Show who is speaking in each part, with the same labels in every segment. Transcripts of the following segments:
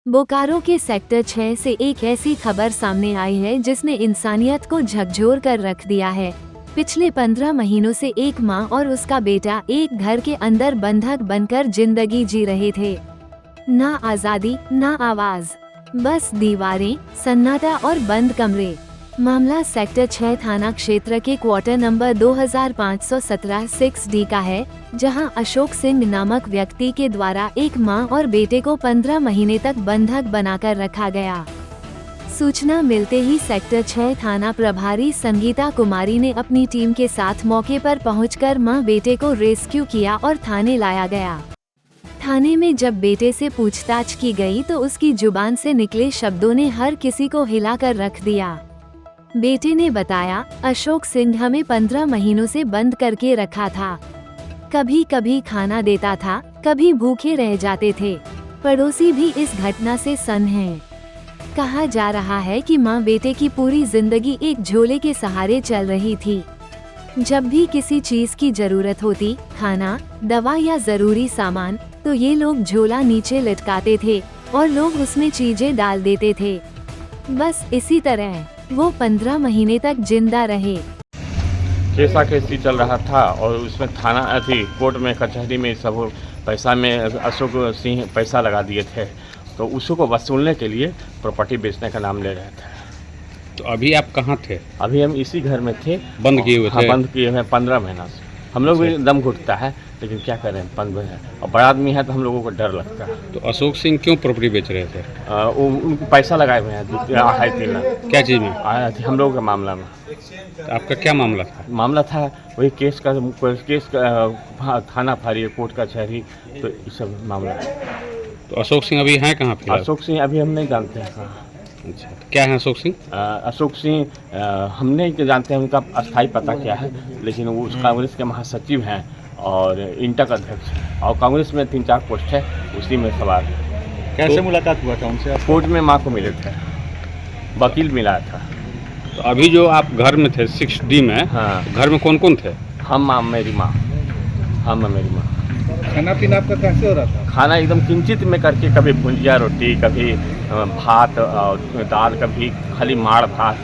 Speaker 1: बोकारो के सेक्टर 6 से एक ऐसी खबर सामने आई है जिसने इंसानियत को झकझोर कर रख दिया है। पिछले 15 महीनों से एक मां और उसका बेटा एक घर के अंदर बंधक बनकर जिंदगी जी रहे थे। ना आजादी, ना आवाज, बस दीवारें, सन्नाटा और बंद कमरे। मामला सेक्टर 6 थाना क्षेत्र के क्वार्टर नंबर 2517 6D का है, जहां अशोक सिंह नामक व्यक्ति के द्वारा एक मां और बेटे को 15 महीने तक बंधक बनाकर रखा गया। सूचना मिलते ही सेक्टर 6 थाना प्रभारी संगीता कुमारी ने अपनी टीम के साथ मौके पर पहुंचकर मां बेटे को रेस्क्यू किया और थाने लाया गया। थाने में जब बेटे से पूछताछ की गई तो उसकी जुबान से निकले शब्दों ने हर किसी को हिलाकर रख दिया। बेटे ने बताया, अशोक सिंह हमें 15 महीनों से बंद करके रखा था। कभी कभी खाना देता था, कभी भूखे रह जाते थे। पड़ोसी भी इस घटना से सन्न हैं। कहा जा रहा है कि मां बेटे की पूरी जिंदगी एक झोले के सहारे चल रही थी। जब भी किसी चीज की जरूरत होती, खाना, दवा या जरूरी सामान, तो ये लोग झोला नीचे लटकाते थे और लोग उसमें चीजें डाल देते थे। बस इसी तरह वो 15 महीने तक जिंदा रहे।
Speaker 2: केसा केसी चल रहा था और उसमें थाना कोर्ट में कचहरी में सब पैसा में अशोक सिंह पैसा लगा दिए थे, तो उसी को वसूलने के लिए प्रॉपर्टी बेचने का नाम ले रहे थे।
Speaker 3: तो अभी आप कहाँ थे?
Speaker 2: अभी हम इसी घर में थे।
Speaker 3: बंद किए हुए थे?
Speaker 2: हाँ, बंद किए हुए 15 महीना से। हम लोग भी दम घुटता है, लेकिन क्या करें, बंद है और बड़ा आदमी है तो हम लोगों को डर लगता है।
Speaker 3: तो अशोक सिंह क्यों प्रॉपर्टी बेच रहे थे?
Speaker 2: वो उनको पैसा लगाए हुए हैं 2.5-3 लाख।
Speaker 3: क्या चीज़ में?
Speaker 2: हम लोगों के मामला में।
Speaker 3: तो आपका क्या मामला था?
Speaker 2: मामला था वही केस का थाना फारी कोर्ट का कचहरी, तो ये सब मामला है।
Speaker 3: तो अशोक सिंह अभी हैं कहाँ फिलहाल?
Speaker 2: अशोक सिंह अभी हम नहीं जानते हैं कहाँ।
Speaker 3: अच्छा, तो क्या है अशोक सिंह?
Speaker 2: अशोक सिंह हम नहीं जानते हैं उनका अस्थायी पता क्या है, लेकिन वो कांग्रेस के महासचिव हैं और इंटक अध्यक्ष हैं, और कांग्रेस में 3-4 पोस्ट है, उसी में सवाल है।
Speaker 4: कैसे मुलाकात हुआ था उनसे?
Speaker 2: कोर्ट में माँ को मिले थे, वकील मिला था।
Speaker 3: तो अभी जो आप घर में थे 6D में,
Speaker 2: हाँ।
Speaker 3: तो घर में कौन कौन थे?
Speaker 2: मेरी माँ।
Speaker 4: खाना पीना आपका कैसे हो रहा था?
Speaker 2: खाना एकदम किंचित में करके, कभी भुंजिया रोटी, कभी भात और दाल, कभी खाली माड़ भात,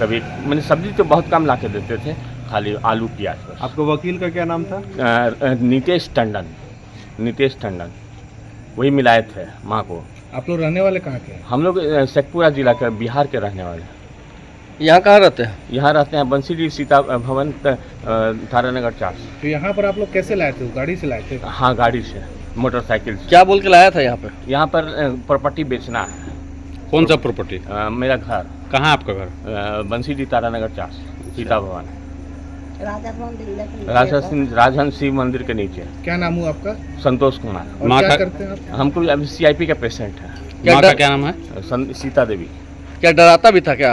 Speaker 2: कभी मैंने सब्जी तो बहुत कम ला के देते थे, खाली आलू प्याज बस।
Speaker 4: आपको वकील का क्या नाम था?
Speaker 2: नीतेश टंडन वही मिलाए थे माँ को।
Speaker 4: आप लोग रहने वाले कहाँ के?
Speaker 2: हम लोग शेखपुरा जिला के बिहार के रहने वाले हैं।
Speaker 5: यहाँ कहाँ रहते हैं?
Speaker 2: यहाँ रहते हैं बंसीडी सीता भवन तारानगर 4।
Speaker 4: तो यहाँ पर आप लोग कैसे लाए थे? गाड़ी से लाए थे?
Speaker 2: हाँ, गाड़ी से, मोटरसाइकिल से।
Speaker 5: क्या बोल के लाया था यहाँ पे?
Speaker 2: यहाँ पर प्रॉपर्टी बेचना है।
Speaker 3: कौन सा प्रॉपर्टी?
Speaker 2: मेरा घर।
Speaker 3: कहाँ आपका घर?
Speaker 2: बंसीडी तारानगर 4 सीता भवन, राजहंस शिव मंदिर के नीचे।
Speaker 4: क्या नाम हुआ आपका?
Speaker 2: संतोष कुमार।
Speaker 4: और
Speaker 3: माँ
Speaker 4: क्या
Speaker 3: का-
Speaker 4: करते हैं आप?
Speaker 2: हमको अभी CIP का पेशेंट है।
Speaker 3: माँ का क्या नाम है?
Speaker 2: सीता देवी।
Speaker 5: क्या डराता भी था क्या?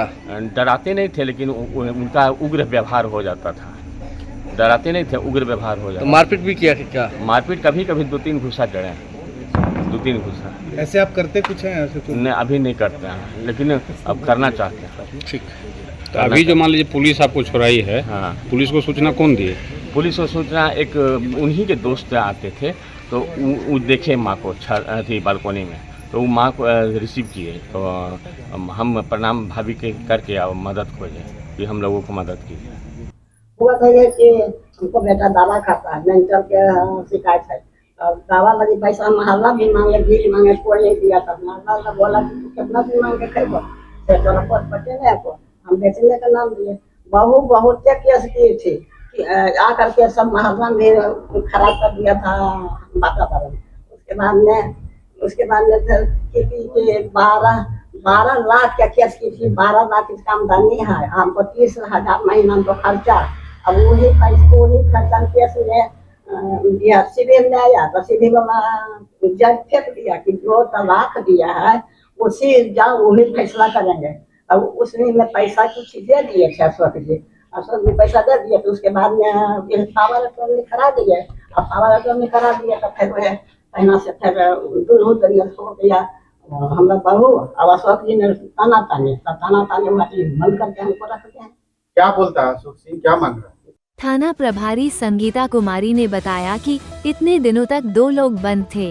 Speaker 2: डराते नहीं थे, लेकिन उनका उग्र व्यवहार हो जाता था। डराते नहीं थे, उग्र व्यवहार हो
Speaker 5: तो
Speaker 2: जाता।
Speaker 5: मारपीट भी किया कि क्या?
Speaker 2: मारपीट कभी कभी 2-3 घुसा चढ़े, 2-3 घुसा।
Speaker 4: ऐसे आप करते कुछ हैं ऐसे कुछ?
Speaker 2: नहीं, अभी नहीं करते हैं, लेकिन अब करना चाहते हैं।
Speaker 5: ठीक।
Speaker 3: तो अभी जो मान लीजिए पुलिस आपको छुड़ाई है,
Speaker 2: हाँ,
Speaker 3: पुलिस को सूचना कौन दिए?
Speaker 2: पुलिस को सूचना एक उन्हीं के दोस्त आते थे, तो वो देखे माँ को थी बालकोनी में, तो वो माँ को रिसीव किए। तो हम प्रणाम भाभी के करके अब मदद खोजे कि हम लोगों को मदद कीजिए।
Speaker 6: हुआ था ये कि हमको बेटा दवा खाता है, मेंटल के शिकायत है। और दवा लगी पैसा महल्ला भी मांगे, बिल मांगे, कोई नहीं दिया था। महल्ला बोला कि तू कितना दिन मांग के खेबो, से तोरा पर पटे नहीं आपको, हम बेचने का नाम दिए। बहुत केस की थी कि आ करके सब महल्ला में खराब कर दिया था वातावरण। उसके बाद में फिर कि 12 लाख का केस की थी। 12 लाख इसका आमदनी है, हमको 30,000 महीना तो खर्चा। अब वही पैसा, वही खर्चा केस में दिया, सिविल में आया तो सिविल वाला जज फेंक दिया कि जो तलाक दिया है उसी जाओ वही फैसला करेंगे। अब उसमें में पैसा कुछ दे दिए थे अशोक जी, अशोक जी पैसा दे दिए। तो उसके बाद में पावर अटॉर्नी करा दिए। अब पावर अटॉर्नी करा दिए तो फिर वह पहना से फिर दुनू तरीके हो गया। हमरा बहू अब अशोक जी ने ताना ताने माटी बंद करके हमको रख दिया।
Speaker 4: क्या बोलता है अशोक सिंह, क्या मांग रहा है?
Speaker 1: थाना प्रभारी संगीता कुमारी ने बताया कि इतने दिनों तक 2 लोग बंद थे,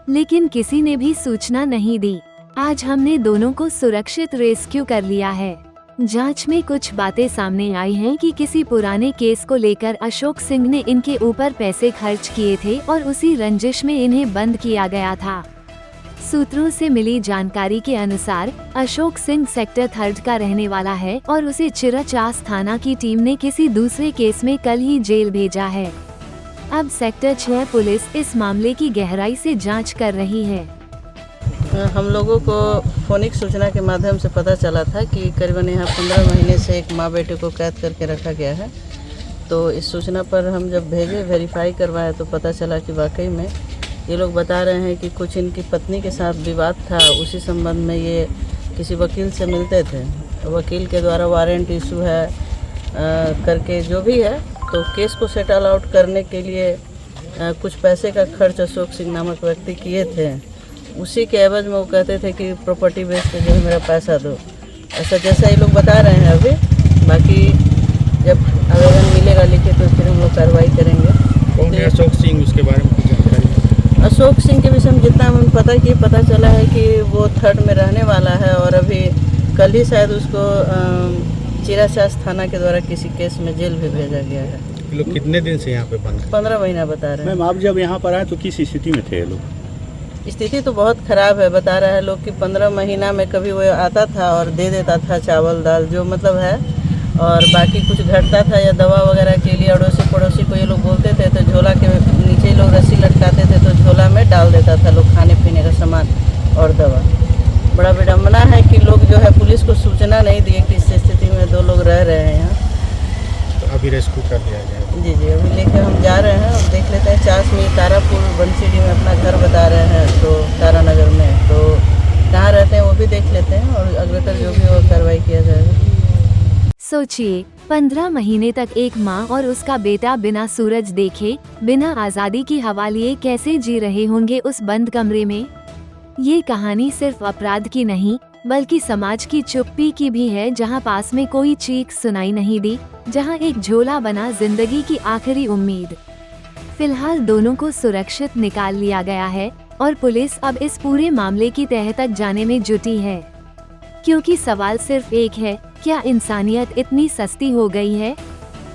Speaker 1: लेकिन किसी ने भी सूचना नहीं दी। आज हमने दोनों को सुरक्षित रेस्क्यू कर लिया है। जांच में कुछ बातें सामने आई हैं कि किसी पुराने केस को लेकर अशोक सिंह ने इनके ऊपर पैसे खर्च किए थे और उसी रंजिश में इन्हें बंद किया गया था। सूत्रों से मिली जानकारी के अनुसार अशोक सिंह सेक्टर 3 का रहने वाला है और उसे चिरचास थाना की टीम ने किसी दूसरे केस में कल ही जेल भेजा है। अब सेक्टर 6 पुलिस इस मामले की गहराई से जांच कर रही है।
Speaker 7: हम लोगों को फोनिक सूचना के माध्यम से पता चला था कि करीबन यहाँ 15 महीने से एक माँ बेटे को कैद करके रखा गया है। तो इस सूचना पर हम जब भेजे, वेरीफाई करवाए तो पता चला कि वाकई में ये लोग बता रहे हैं कि कुछ इनकी पत्नी के साथ विवाद था। उसी संबंध में ये किसी वकील से मिलते थे। वकील के द्वारा वारंट इशू है करके जो भी है, तो केस को सेटल आउट करने के लिए कुछ पैसे का खर्च अशोक सिंह नामक व्यक्ति किए थे। उसी के एवज में वो कहते थे कि प्रॉपर्टी बेच के जो है मेरा पैसा दो, ऐसा जैसा ये लोग बता रहे हैं अभी। बाकी जब आवेदन मिलेगा लिखे तो फिर हम लोग कार्रवाई करेंगे।
Speaker 4: कौन है अशोक सिंह, उसके बारे में कुछ जानकारी?
Speaker 7: अशोक सिंह के विषय में जितना हमें पता चला है कि वो 3rd में रहने वाला है और अभी कल ही शायद उसको चिराचास थाना के द्वारा किसी केस में जेल भी भेजा गया है।
Speaker 4: ये लोग कितने दिन से यहाँ पे बंद हैं?
Speaker 7: 15 महीना बता रहे हैं।
Speaker 8: मैम, आप जब यहाँ पर आए तो किस स्थिति में थे ये लोग?
Speaker 7: स्थिति तो बहुत ख़राब है। बता रहा है लोग कि 15 महीना में कभी वो आता था और दे देता था चावल दाल जो मतलब है, और बाकी कुछ घटता था या दवा वगैरह के लिए अड़ोसी पड़ोसी को ये लोग बोलते थे तो झोला के नीचे लोग रस्सी लटकाते थे तो झोला में डाल देता था लोग खाने पीने का सामान और दवा। बड़ा विडम्बना है कि लोग जो है पुलिस को सूचना नहीं दिए कि इस स्थिति में 2 लोग रह रहे हैं यहाँ।
Speaker 4: तो अभी रेस्क्यू कर लिया गया?
Speaker 7: जी, अभी लेकर हम जा रहे हैं और देख लेते हैं। चास में तारापुर बंसीडी में अपना घर बता रहे हैं, तो तारानगर में, तो कहाँ रहते हैं वो भी देख लेते हैं और अग्रतर जो भी वो कार्रवाई किया जाएगा।
Speaker 1: सोचिए, 15 महीने तक एक माँ और उसका बेटा बिना सूरज देखे, बिना आज़ादी की हवा लिए कैसे जी रहे होंगे उस बंद कमरे में। ये कहानी सिर्फ अपराध की नहीं बल्कि समाज की चुप्पी की भी है, जहाँ पास में कोई चीख सुनाई नहीं दी, जहाँ एक झोला बना जिंदगी की आखिरी उम्मीद। फिलहाल दोनों को सुरक्षित निकाल लिया गया है और पुलिस अब इस पूरे मामले की तह तक जाने में जुटी है, क्योंकि सवाल सिर्फ एक है, क्या इंसानियत इतनी सस्ती हो गई है?